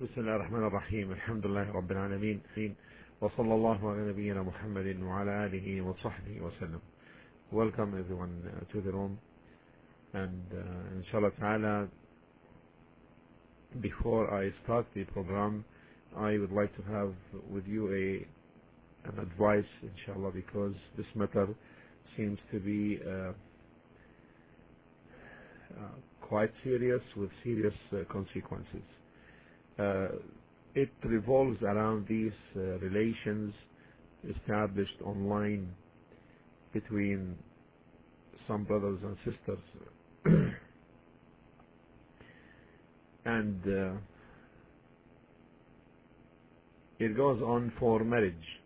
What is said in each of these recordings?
بسم الله الرحمن الرحيم. الحمد لله رب العالمين، وصلى الله على نبينا محمد وعلى آله وصحبه وسلم. Welcome everyone to the room, and inshallah ta'ala, before I start the program, I would like to have with you an advice, inshallah, because this matter seems to be quite serious, with serious consequences. It revolves around these relations established online between some brothers and sisters, and it goes on for marriage,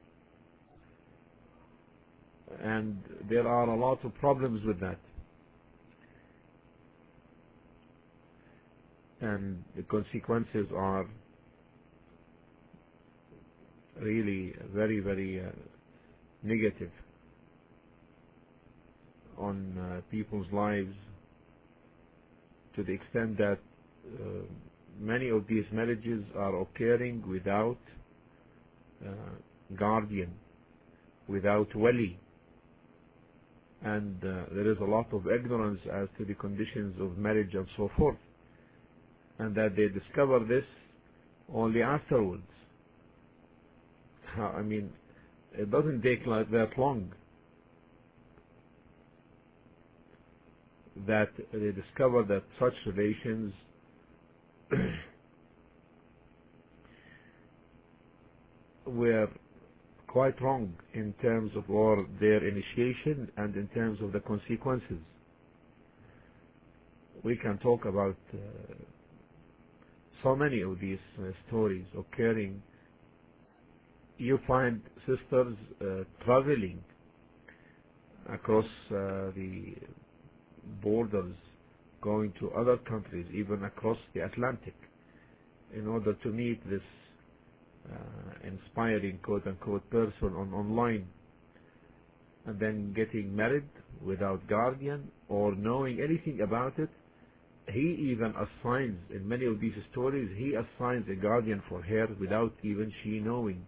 and there are a lot of problems with that, and the consequences are really very, very negative on people's lives, to the extent that many of these marriages are occurring without guardian, without wali, and there is a lot of ignorance as to the conditions of marriage and so forth, and that they discover this only afterwards. I mean, it doesn't take like that long that they discover that such relations were quite wrong in terms of their initiation and in terms of the consequences. We can talk about so many of these stories occurring. You find sisters traveling across the borders, going to other countries, even across the Atlantic, in order to meet this inspiring quote-unquote person online, and then getting married without guardian or knowing anything about it. He even assigns, in many of these stories, he assigns a guardian for her without even she knowing.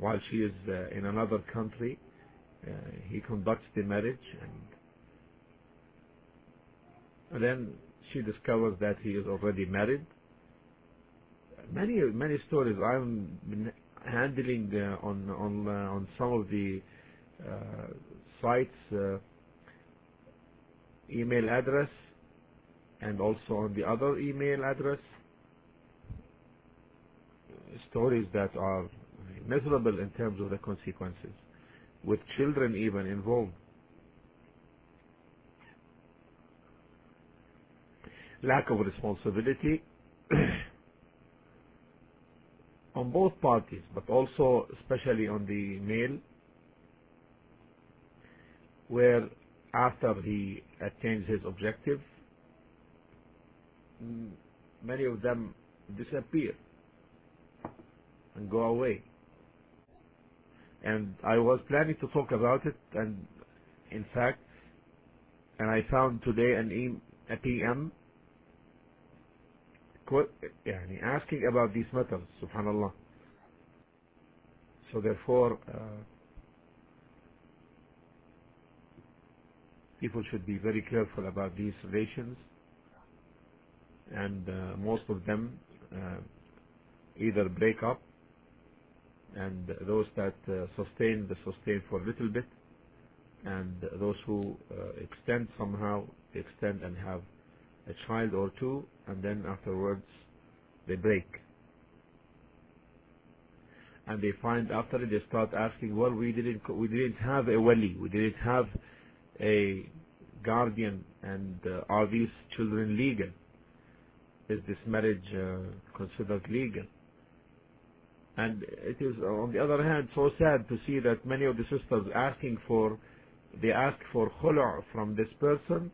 While she is in another country, he conducts the marriage, and then she discovers that he is already married. Many stories I'm been handling on some of the sites, email address, and also on the other email address, stories that are miserable in terms of the consequences, with children even involved. Lack of responsibility on both parties, but also especially on the male, where after he attains his objective, many of them disappear and go away. And I was planning to talk about it, and in fact, and I found today a PM asking about these matters, subhanallah. So therefore, people should be very careful about these relations, and most of them either break up, and those that sustain for a little bit, and those who extend somehow, extend and have a child or two, and then afterwards they break. And they find after it, they start asking, well, we didn't have a wali, we didn't have a guardian, and are these children legal? Is this marriage considered legal? And it is, on the other hand, so sad to see that many of the sisters ask for khulu' from this person,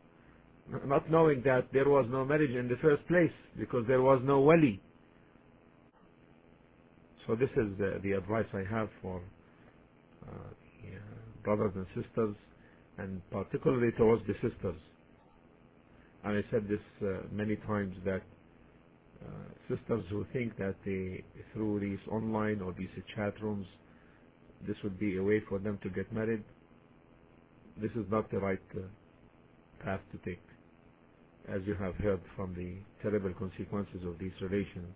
not knowing that there was no marriage in the first place, because there was no wali. So this is the advice I have for brothers and sisters, and particularly towards the sisters. And I said this many times, that sisters who think that they, through these online or these chat rooms, this would be a way for them to get married. This is not the right path to take, as you have heard from the terrible consequences of these relations,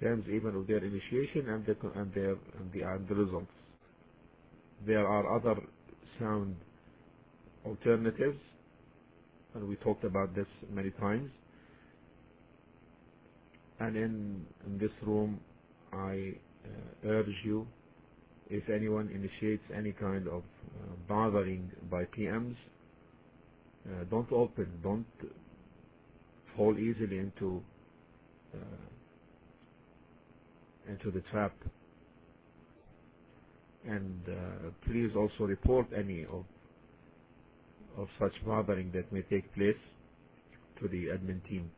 terms even of their initiation and the results. There are other sound alternatives, and we talked about this many times. And in this room, I urge you, if anyone initiates any kind of bothering by PMs, don't open, don't fall easily into the trap. And please also report any of such bothering that may take place to the admin team.